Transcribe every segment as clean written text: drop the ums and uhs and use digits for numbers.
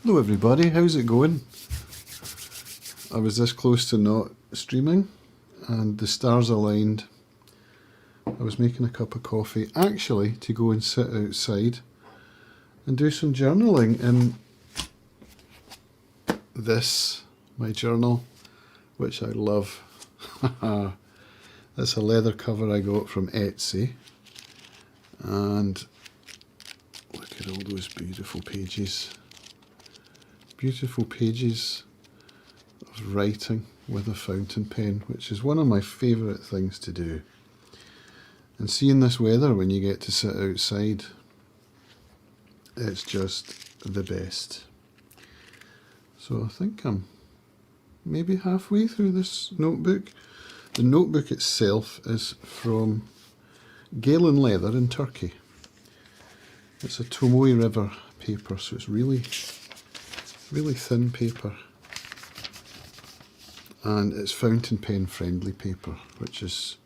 Hello everybody, how's it going? I was this close to not streaming and the stars aligned. I was making a cup of coffee actually to go and sit outside and do some journaling in this, my journal, which I love. That's a leather cover I got from Etsy, and look at all those beautiful pages. Beautiful pages of writing with a fountain pen, which is one of my favourite things to do. And seeing this weather when you get to sit outside, it's just the best. So I think I'm maybe halfway through this notebook. The notebook itself is from Galen Leather in Turkey. It's a Tomoe River paper, so it's really thin paper, and it's fountain pen friendly paper, which is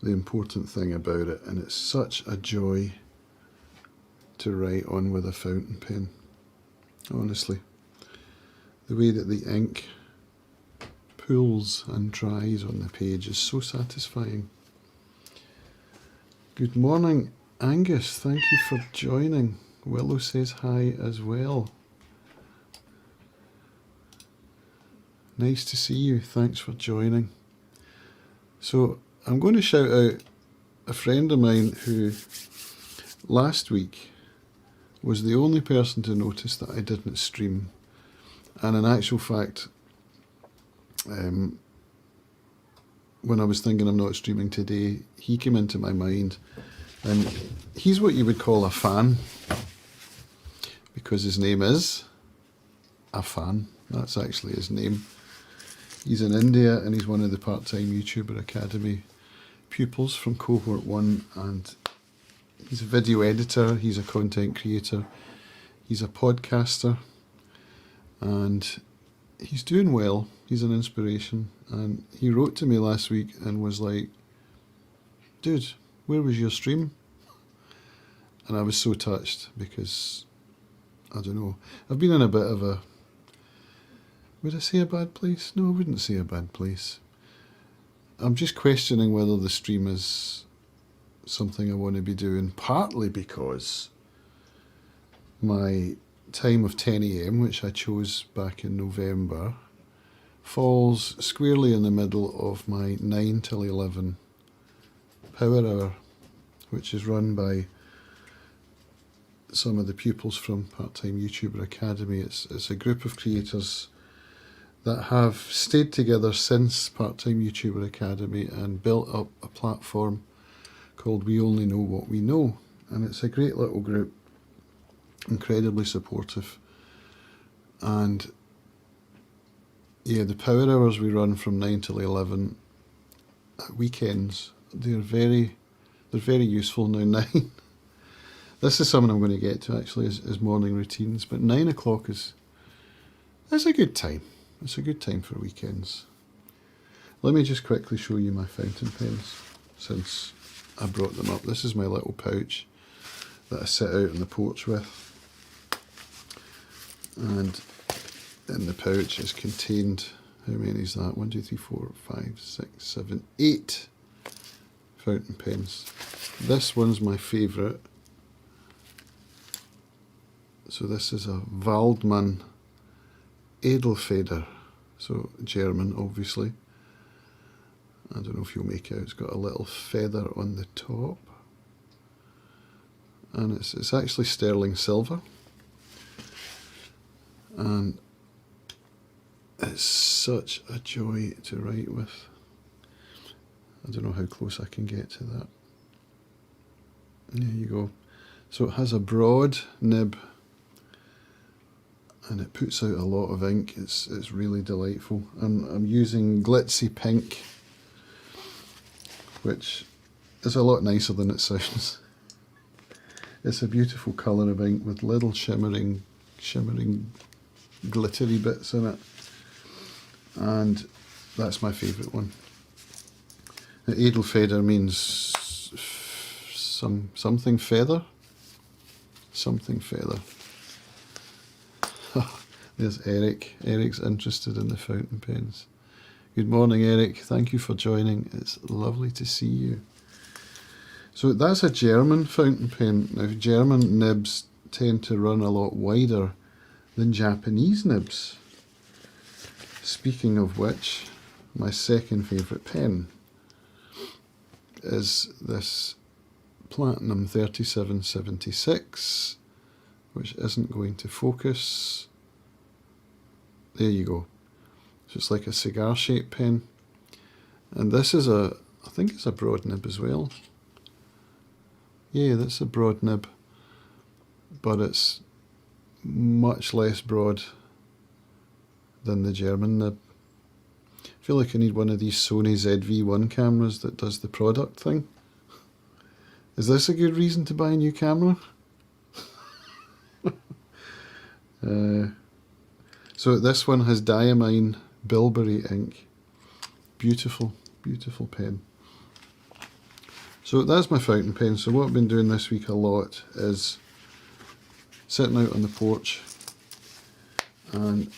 the important thing about it, and it's such a joy to write on with a fountain pen. Honestly, the way that the ink pools and dries on the page is so satisfying. Good morning, Angus, thank you for joining. Willow says hi as well. Nice to see you, thanks for joining. So I'm going to shout out a friend of mine who last week was the only person to notice that I didn't stream, and in actual fact when I was thinking I'm not streaming today, he came into my mind, and he's what you would call a fan, because his name is a fan. That's actually his name. He's in India and he's one of the part-time YouTuber Academy pupils from cohort 1, and he's a video editor, he's a content creator, he's a podcaster, and he's doing well. He's an inspiration, and he wrote to me last week and was like, dude, where was your stream? And I was so touched because, I don't know, I've been in a bit of a, would I say a bad place? No, I wouldn't say a bad place. I'm just questioning whether the stream is something I want to be doing, partly because my time of 10 AM, which I chose back in November, falls squarely in the middle of my 9 till 11 power hour, which is run by some of the pupils from Part-Time YouTuber Academy. It's a group of creators that have stayed together since Part-Time YouTuber Academy and built up a platform called We Only Know What We Know. And it's a great little group, incredibly supportive. And yeah, the power hours we run from 9 till 11 at weekends, they're very useful. Now 9, this is something I'm going to get to actually, is morning routines, but 9 o'clock is a good time. It's a good time for weekends. Let me just quickly show you my fountain pens since I brought them up. This is my little pouch that I sit out on the porch with, and in the pouch is contained, how many is that? 1, 2, 3, 4, 5, 6, 7, 8 fountain pens. This one's my favourite. So this is a Waldmann Edelfeder, so German obviously. I don't know if you'll make it out, it's got a little feather on the top, and it's actually sterling silver, and it's such a joy to write with. I don't know how close I can get to that. There you go. So it has a broad nib, and it puts out a lot of ink. It's really delightful. And I'm using glitzy pink, which is a lot nicer than it sounds. It's a beautiful colour of ink with little shimmering glittery bits in it, and that's my favourite one. The Edelfeder means something feather. There's Eric. Eric's interested in the fountain pens. Good morning, Eric. Thank you for joining. It's lovely to see you. So that's a German fountain pen. Now, German nibs tend to run a lot wider than Japanese nibs. Speaking of which, my second favourite pen is this Platinum 3776, which isn't going to focus. There you go. So it's like a cigar-shaped pen. And this is I think it's a broad nib as well. Yeah, that's a broad nib. But it's much less broad than the German nib. I feel like I need one of these Sony ZV-1 cameras that does the product thing. Is this a good reason to buy a new camera? So this one has Diamine Bilberry ink. Beautiful, beautiful pen. So that's my fountain pen. So what I've been doing this week a lot is sitting out on the porch and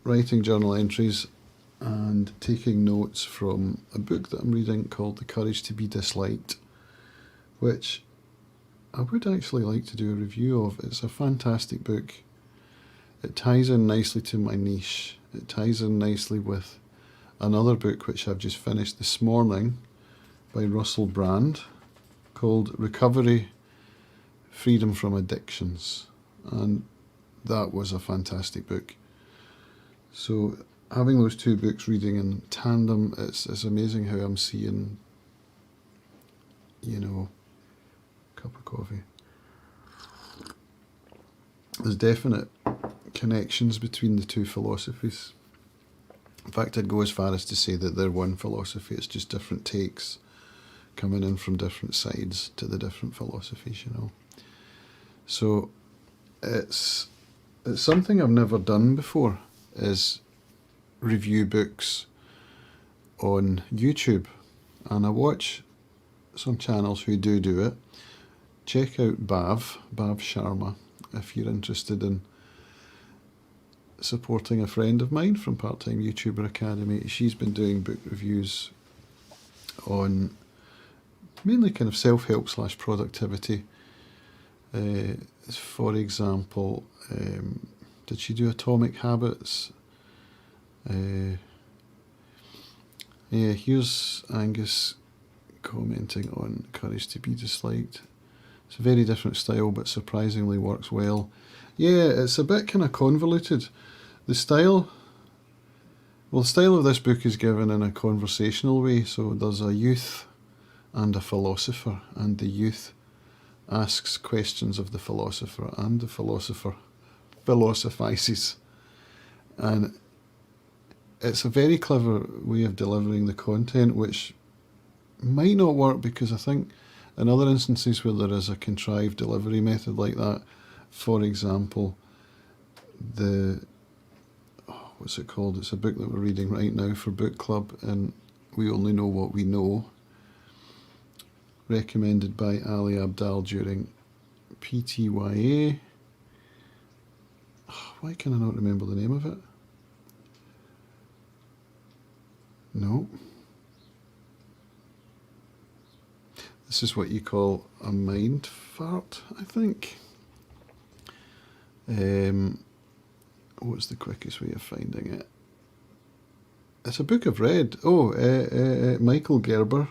writing journal entries and taking notes from a book that I'm reading called The Courage to be Disliked, which I would actually like to do a review of. It's a fantastic book. It ties in nicely to my niche. It ties in nicely with another book which I've just finished this morning by Russell Brand called Recovery, Freedom from Addictions. And that was a fantastic book. So having those two books reading in tandem, it's amazing how I'm seeing, cup of coffee. There's definite connections between the two philosophies. In fact, I'd go as far as to say that they're one philosophy. It's just different takes coming in from different sides to the different philosophies, So it's something I've never done before, is review books on YouTube. And I watch some channels who do it. Check out Bhav Sharma, if you're interested in supporting a friend of mine from Part-Time YouTuber Academy. She's been doing book reviews on mainly kind of self-help / productivity. For example, did she do Atomic Habits? Yeah, here's Angus commenting on Courage to be Disliked. It's a very different style, but surprisingly works well. Yeah, it's a bit kind of convoluted. The style of this book is given in a conversational way. So there's a youth and a philosopher, and the youth asks questions of the philosopher, and the philosopher philosophises. And it's a very clever way of delivering the content, which might not work because I think in other instances where there is a contrived delivery method like that, for example, what's it called? It's a book that we're reading right now for book club, and We Only Know What We Know, recommended by Ali Abdal during PTYA. Why can I not remember the name of it? No. This is what you call a mind fart, I think. What's the quickest way of finding it? It's a book I've read. Michael Gerber.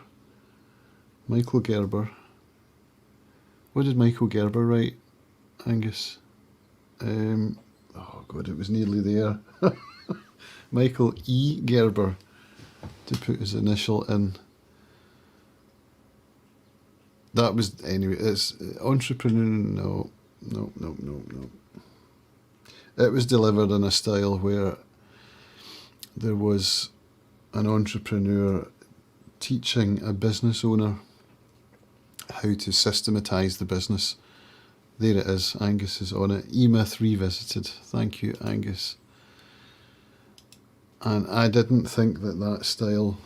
Michael Gerber. What did Michael Gerber write, Angus? Oh God, it was nearly there. Michael E. Gerber, to put his initial in. That was, anyway, it's entrepreneur, no. It was delivered in a style where there was an entrepreneur teaching a business owner how to systematise the business. There it is, Angus is on it. E-Myth Revisited. Thank you, Angus. And I didn't think that style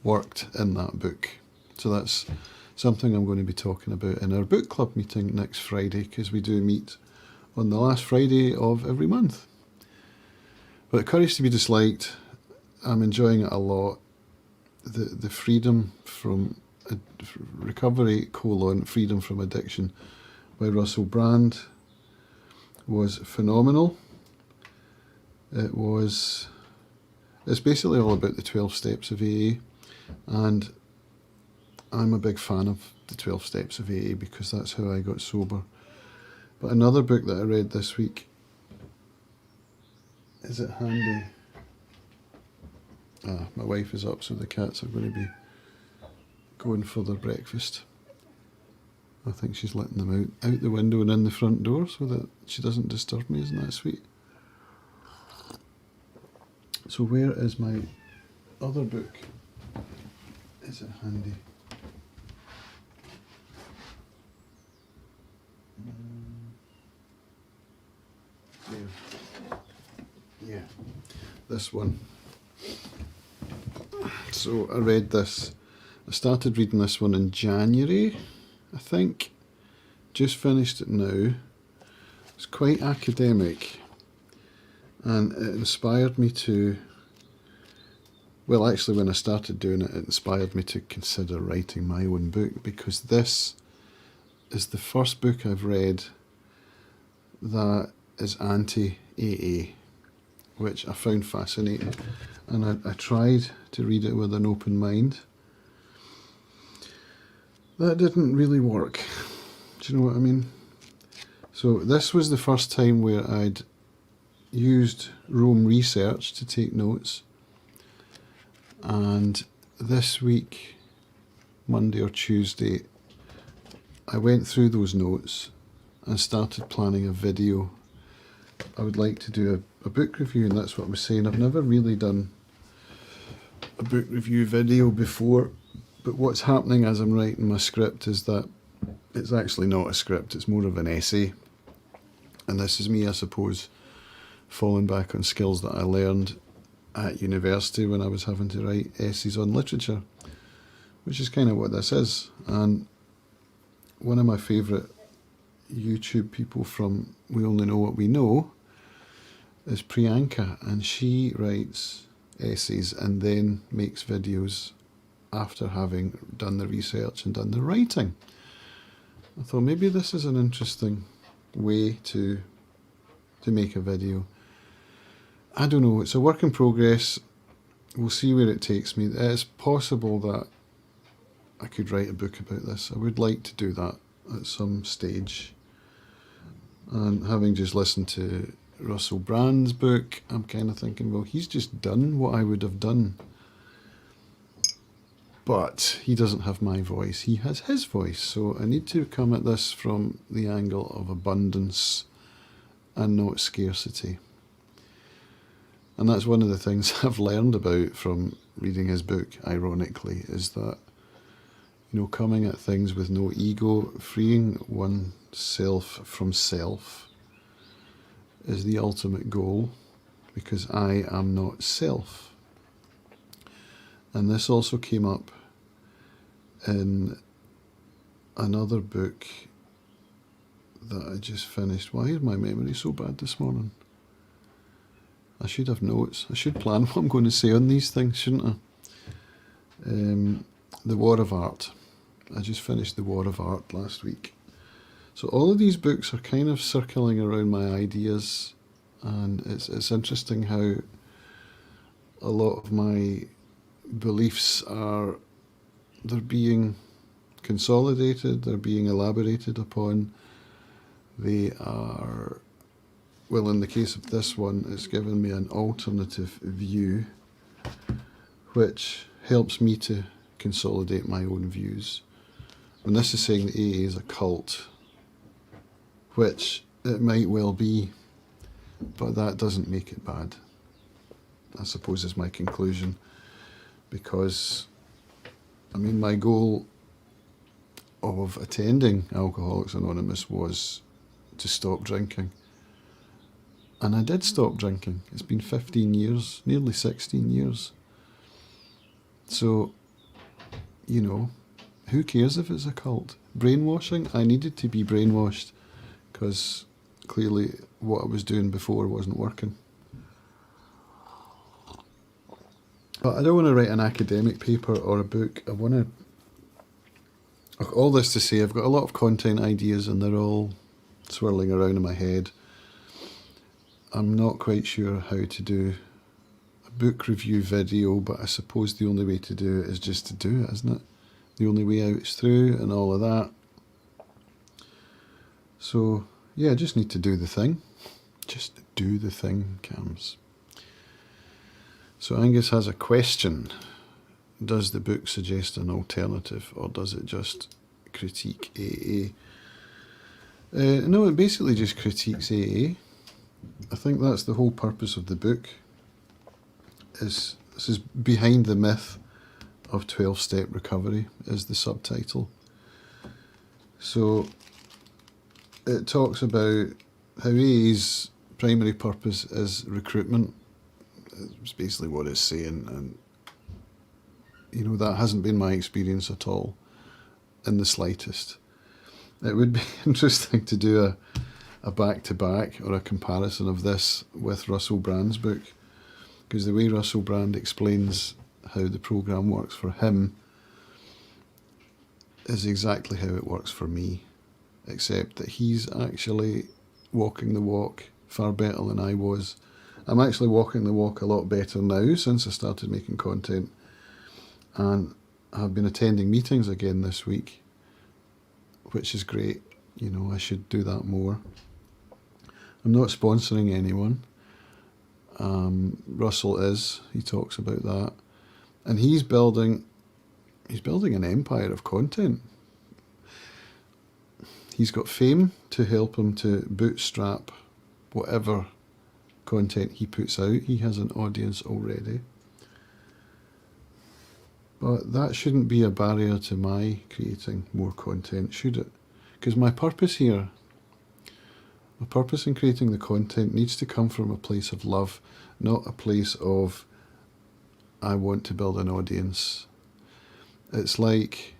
worked in that book. So that's something I'm going to be talking about in our book club meeting next Friday, because we do meet on the last Friday of every month. But Courage to be Disliked, I'm enjoying it a lot. The freedom from recovery, freedom from addiction by Russell Brand was phenomenal. It's basically all about the 12 steps of AA, and I'm a big fan of the 12 steps of AA because that's how I got sober. But another book that I read this week, is it handy? My wife is up, so the cats are going to be going for their breakfast. I think she's letting them out the window and in the front door so that she doesn't disturb me. Isn't that sweet? So where is my other book? Is it handy? There. Yeah, this one. So I read this. I started reading this one in January, I think. Just finished it now. It's quite academic, and it inspired me to, well, actually when I started doing it, it inspired me to consider writing my own book, because this is the first book I've read that is anti-AA, which I found fascinating, and I tried to read it with an open mind. That didn't really work. Do you know what I mean? So this was the first time where I'd used Rome Research to take notes, and this week, Monday or Tuesday, I went through those notes and started planning a video. I would like to do a book review, and that's what I was saying. I've never really done a book review video before, but what's happening as I'm writing my script is that it's actually not a script, it's more of an essay. And this is me, I suppose, falling back on skills that I learned at university when I was having to write essays on literature, which is kind of what this is. And one of my favourite YouTube people from We Only Know What We Know is Priyanka, and she writes essays and then makes videos after having done the research and done the writing. I thought maybe this is an interesting way to make a video. I don't know, it's a work in progress. We'll see where it takes me. It's possible that I could write a book about this. I would like to do that at some stage. And having just listened to Russell Brand's book, I'm kind of thinking, well, he's just done what I would have done. But he doesn't have my voice, he has his voice. So I need to come at this from the angle of abundance and not scarcity. And that's one of the things I've learned about from reading his book, ironically, is that, you know, coming at things with no ego, freeing oneself from self is the ultimate goal, because I am not self. And this also came up in another book that I just finished. Why is my memory so bad this morning? I should have notes. I should plan what I'm going to say on these things, shouldn't I? The War of Art. I just finished The War of Art last week. So all of these books are kind of circling around my ideas, and it's interesting how a lot of my beliefs they're being consolidated, they're being elaborated upon. They are, well, in the case of this one, it's given me an alternative view, which helps me to consolidate my own views. And this is saying that AA is a cult, which it might well be, but that doesn't make it bad, I suppose, is my conclusion. Because, I mean, my goal of attending Alcoholics Anonymous was to stop drinking. And I did stop drinking. It's been 15 years, nearly 16 years. So, you know, who cares if it's a cult? Brainwashing? I needed to be brainwashed, because Clearly what I was doing before wasn't working. But I don't want to write an academic paper or a book. I want to... All this to say, I've got a lot of content ideas and they're all swirling around in my head. I'm not quite sure how to do a book review video, but I suppose the only way to do it is just to do it, isn't it? The only way out is through and all of that. So, yeah, I just need to do the thing. Just do the thing, Cams. So Angus has a question. Does the book suggest an alternative, or does it just critique AA? No, it basically just critiques AA. I think that's the whole purpose of the book. This is Behind the Myth of 12-Step Recovery is the subtitle. So it talks about how AA's primary purpose is recruitment. It's basically what it's saying, and you know, that hasn't been my experience at all, in the slightest. It would be interesting to do a back-to-back or a comparison of this with Russell Brand's book, because the way Russell Brand explains how the program works for him is exactly how it works for me, except that he's actually walking the walk far better than I was. I'm actually walking the walk a lot better now since I started making content, and I've been attending meetings again this week, which is great. You know, I should do that more. I'm not sponsoring anyone. Russell is. He talks about that, and he's building an empire of content. He's got fame to help him to bootstrap whatever content he puts out. He has an audience already. But that shouldn't be a barrier to my creating more content, should it? Because my purpose here, my purpose in creating the content needs to come from a place of love, not a place of, I want to build an audience. It's like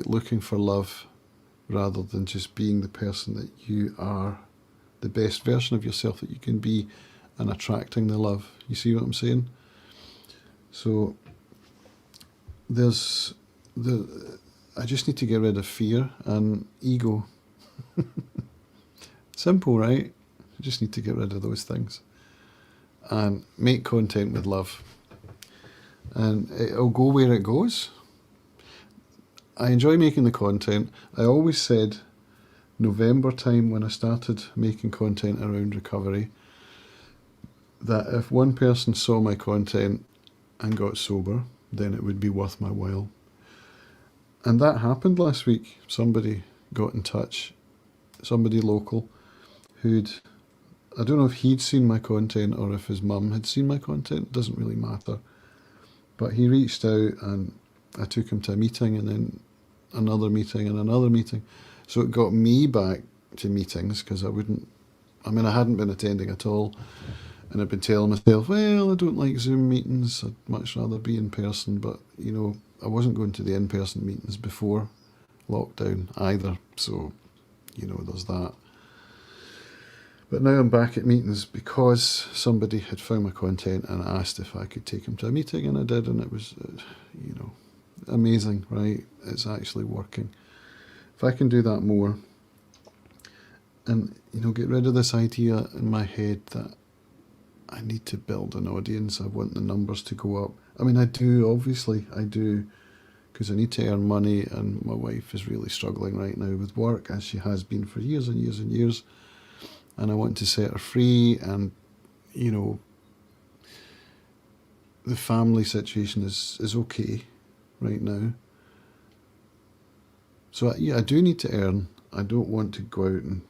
looking for love rather than just being the person that you are, the best version of yourself that you can be, and attracting the love. You see what I'm saying? So I just need to get rid of fear and ego. Simple, right? I just need to get rid of those things and make content with love, and it'll go where it goes. I enjoy making the content. I always said November time, when I started making content around recovery, that if one person saw my content and got sober, then it would be worth my while. And that happened last week. Somebody got in touch, somebody local, I don't know if he'd seen my content or if his mum had seen my content, it doesn't really matter. But he reached out and I took him to a meeting, and then another meeting and another meeting. So it got me back to meetings, because I hadn't been attending at all. And I'd been telling myself, well, I don't like Zoom meetings, I'd much rather be in person. But, you know, I wasn't going to the in-person meetings before lockdown either. So, you know, there's that. But now I'm back at meetings because somebody had found my content and asked if I could take him to a meeting, and I did, and it was, you know, amazing, right? It's actually working. If I can do that more and, you know, get rid of this idea in my head that I need to build an audience, I want the numbers to go up. I mean, I do, obviously, I do, because I need to earn money, and my wife is really struggling right now with work, as she has been for years and years and years. And I want to set her free, and, you know, the family situation is okay right now. So, yeah, I do need to earn. I don't want to go out and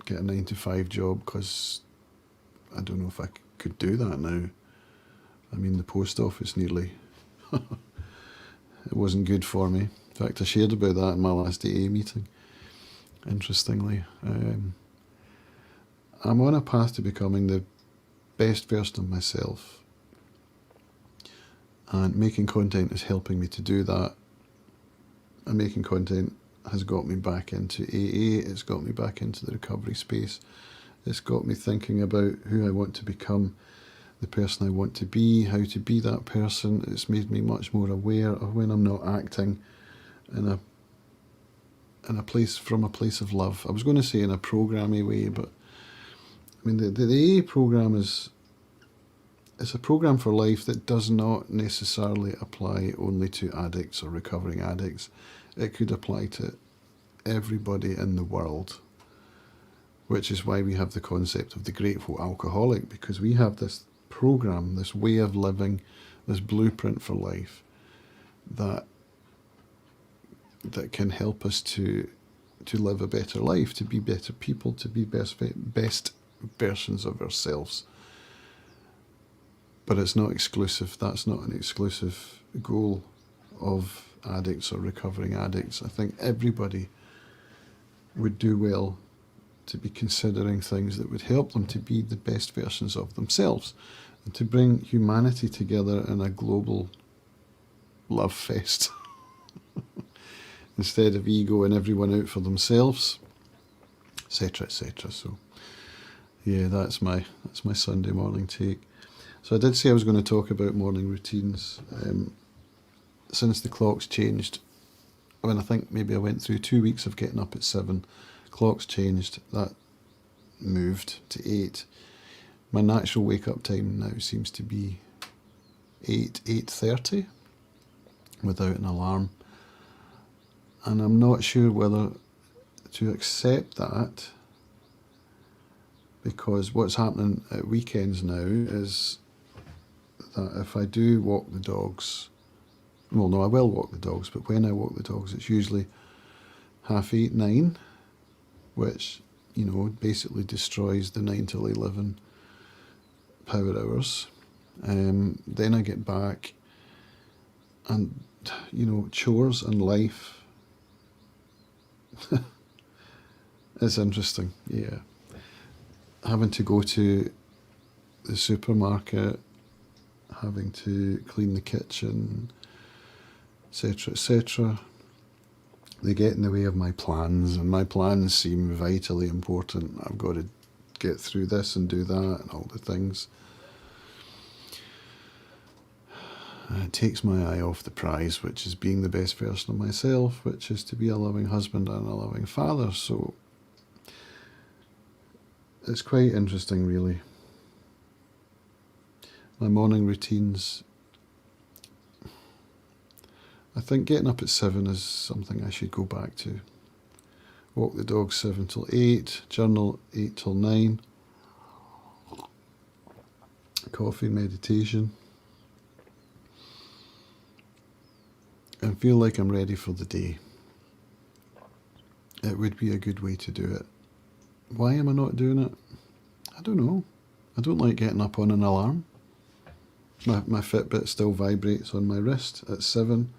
get a 9-to-5 job, because I don't know if I could do that now. I mean, the post office nearly, it wasn't good for me. In fact, I shared about that in my last AA meeting, interestingly. I'm on a path to becoming the best version of myself, and making content is helping me to do that. And making content has got me back into AA. It's got me back into the recovery space. It's got me thinking about who I want to become, the person I want to be, how to be that person. It's made me much more aware of when I'm not acting in a place, from a place of love. I was going to say in a programmy way, but I mean the AA program it's a program for life that does not necessarily apply only to addicts or recovering addicts. It could apply to everybody in the world, which is why we have the concept of the grateful alcoholic, because we have this program, this way of living, this blueprint for life that can help us to live a better life, to be better people, to be best versions of ourselves. But it's not exclusive. That's not an exclusive goal of addicts or recovering addicts. I think everybody would do well to be considering things that would help them to be the best versions of themselves and to bring humanity together in a global love fest instead of ego and everyone out for themselves, etc., etc. So yeah, that's my Sunday morning take. So I did say I was going to talk about morning routines. Since the clock's changed, I mean, I think maybe I went through 2 weeks of getting up at 7. Clock's changed, that moved to 8. My natural wake-up time now seems to be 8:30 without an alarm. And I'm not sure whether to accept that, because what's happening at weekends now is that if I do walk the dogs, well, no, I will walk the dogs, but when I walk the dogs, it's usually 8:30, 9, which, you know, basically destroys the 9 till 11 power hours. Then I get back and, you know, chores and life. It's interesting, yeah. Having to go to the supermarket, having to clean the kitchen, etc., etc. They get in the way of my plans, and my plans seem vitally important. I've got to get through this and do that and all the things. And it takes my eye off the prize, which is being the best version of myself, which is to be a loving husband and a loving father. So it's quite interesting, really. My morning routines, I think getting up at 7 is something I should go back to. Walk the dogs 7 till 8, journal 8 till 9, coffee, meditation, and feel like I'm ready for the day. It would be a good way to do it. Why am I not doing it? I don't know. I don't like getting up on an alarm. My Fitbit still vibrates on my wrist at 7.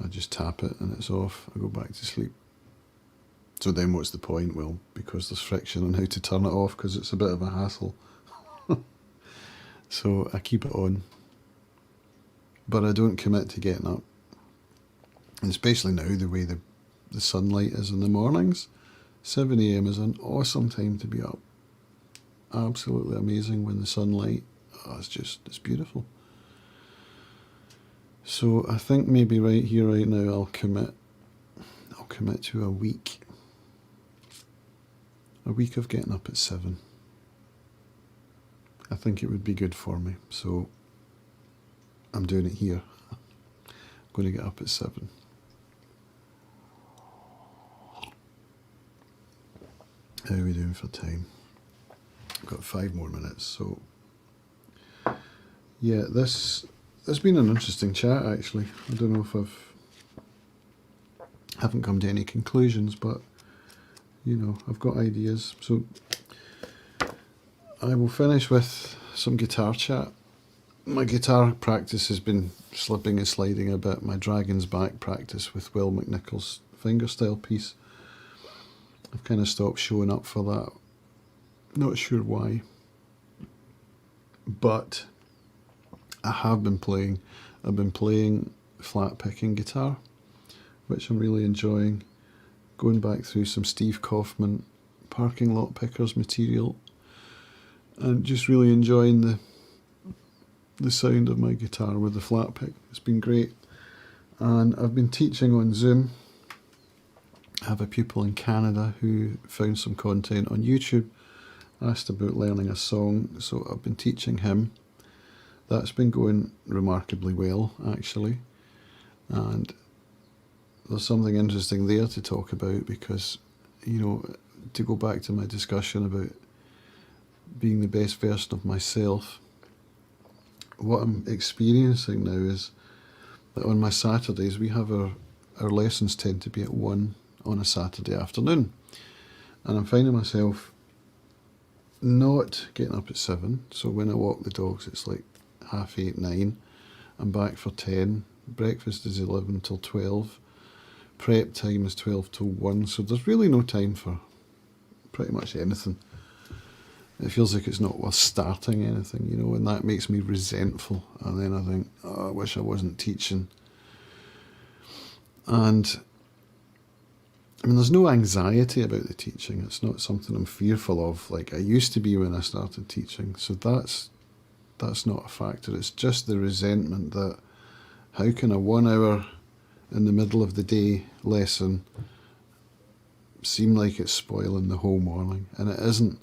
I just tap it and it's off. I go back to sleep. So then what's the point? Well, because there's friction on how to turn it off, because it's a bit of a hassle. So I keep it on. But I don't commit to getting up. And especially now, the way the sunlight is in the mornings, 7 a.m. is an awesome time to be up. Absolutely amazing when the sunlight, it's beautiful. So I think maybe right here, right now, I'll commit to a week of getting up at 7. I think it would be good for me. So I'm doing it here. I'm going to get up at 7. How are we doing for time? I've got 5 more minutes. So yeah, this has been an interesting chat, actually. I don't know if haven't come to any conclusions, but you know, I've got ideas. So I will finish with some guitar chat. My guitar practice has been slipping and sliding a bit. My Dragon's Back practice with Will McNichol's fingerstyle piece, I've kind of stopped showing up for that. Not sure why. But I have been playing. I've been playing flat picking guitar which I'm really enjoying. Going back through some Steve Kaufman parking lot pickers material, and just really enjoying the sound of my guitar with the flat pick. It's been great. And I've been teaching on Zoom. I have a pupil in Canada who found some content on YouTube, asked about learning a song, so I've been teaching him. That's been going remarkably well, actually. And there's something interesting there to talk about because, you know, to go back to my discussion about being the best version of myself, what I'm experiencing now is that on my Saturdays, we have our lessons tend to be at 1 on a Saturday afternoon. And I'm finding myself not getting up at 7. So when I walk the dogs, it's like 8:30, 9. I'm back for 10. Breakfast is 11 till 12. Prep time is 12 till 1. So there's really no time for pretty much anything. It feels like it's not worth starting anything, you know, and that makes me resentful. And then I think, oh, I wish I wasn't teaching. And I mean, there's no anxiety about the teaching. It's not something I'm fearful of like I used to be when I started teaching. So that's not a factor. It's just the resentment that how can a 1 hour in the middle of the day lesson seem like it's spoiling the whole morning? And it isn't.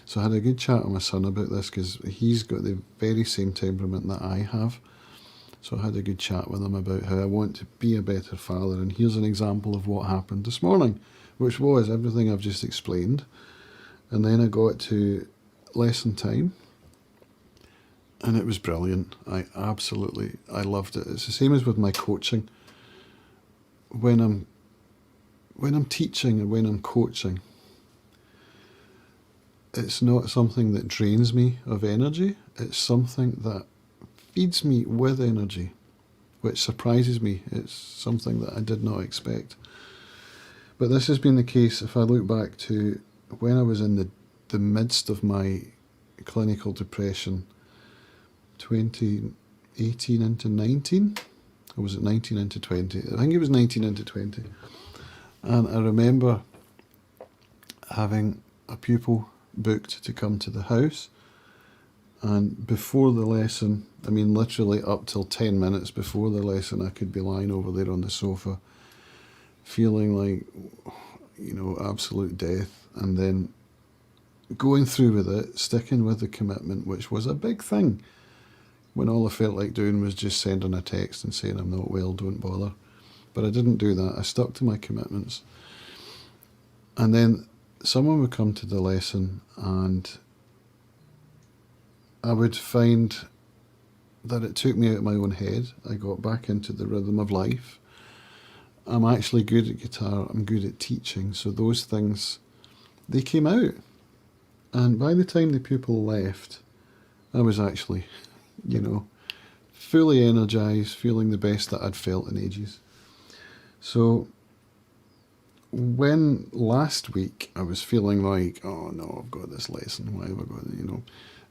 So I had a good chat with my son about this because he's got the very same temperament that I have. So I had a good chat with him about how I want to be a better father. And here's an example of what happened this morning, which was everything I've just explained. And then I got to lesson time. And it was brilliant. I loved it. It's the same as with my coaching. When I'm teaching and when I'm coaching, it's not something that drains me of energy. It's something that feeds me with energy, which surprises me. It's something that I did not expect. But this has been the case if I look back to when I was in the midst of my clinical depression, 2018 into 19, or was it 19 into 20? I think it was 19 into 20. And I remember having a pupil booked to come to the house, and before the lesson, I mean literally up till 10 minutes before the lesson, I could be lying over there on the sofa feeling like, you know, absolute death, and then going through with it, sticking with the commitment, which was a big thing when all I felt like doing was just sending a text and saying I'm not well, don't bother. But I didn't do that. I stuck to my commitments. And then someone would come to the lesson and I would find that it took me out of my own head. I got back into the rhythm of life. I'm actually good at guitar. I'm good at teaching. So those things, they came out. And by the time the pupil left, I was actually, you know, fully energized, feeling the best that I'd felt in ages. So when last week I was feeling like, oh no, I've got this lesson, why have I got it, you know.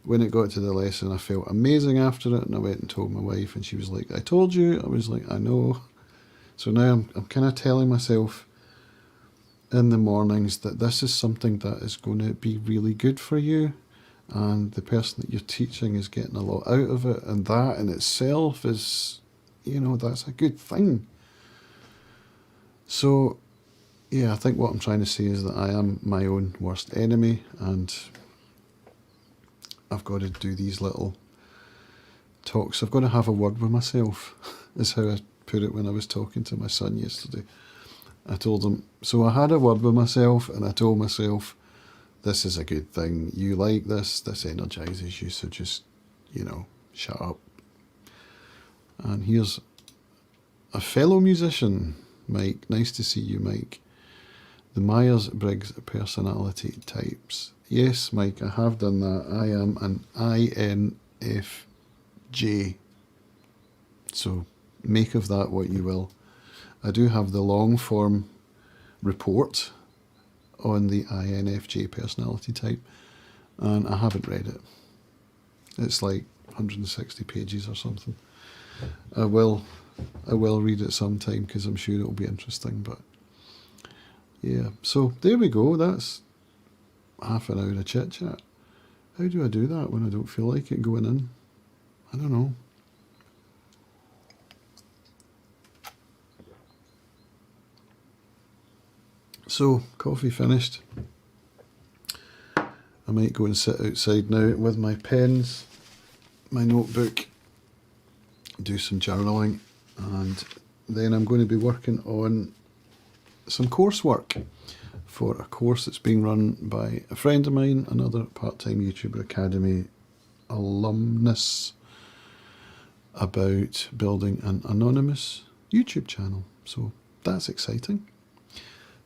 When it got to the lesson, I felt amazing after it, and I went and told my wife, and she was like, I told you. I was like, I know. So now I'm kind of telling myself in the mornings that this is something that is going to be really good for you, and the person that you're teaching is getting a lot out of it, and that in itself is, you know, that's a good thing. So yeah, I think what I'm trying to say is that I am my own worst enemy, and I've got to do these little talks. I've got to have a word with myself, is how I put it when I was talking to my son yesterday. I told him, so I had a word with myself, and I told myself, this is a good thing. You like this energizes you, so just, you know, shut up. And here's a fellow musician, Mike. Nice to see you, Mike. The Myers-Briggs personality types. Yes, Mike, I have done that. I am an INFJ. So make of that what you will. I do have the long form report on the INFJ personality type, and I haven't read it. It's like 160 pages or something. I will I will read it sometime because I'm sure it'll be interesting. But yeah, so there we go. That's half an hour of chit chat. How do I do that when I don't feel like it going in? I don't know. So, coffee finished. I might go and sit outside now with my pens, my notebook, do some journaling, and then I'm going to be working on some coursework for a course that's being run by a friend of mine, another part-time YouTuber Academy alumnus, about building an anonymous YouTube channel. So that's exciting.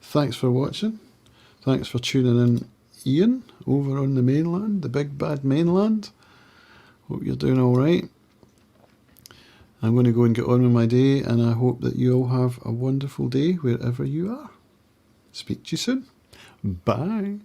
Thanks for watching. Thanks for tuning in, Ian, over on the mainland, the big bad mainland. Hope you're doing all right. I'm going to go and get on with my day, and I hope that you all have a wonderful day wherever you are. Speak to you soon. Bye.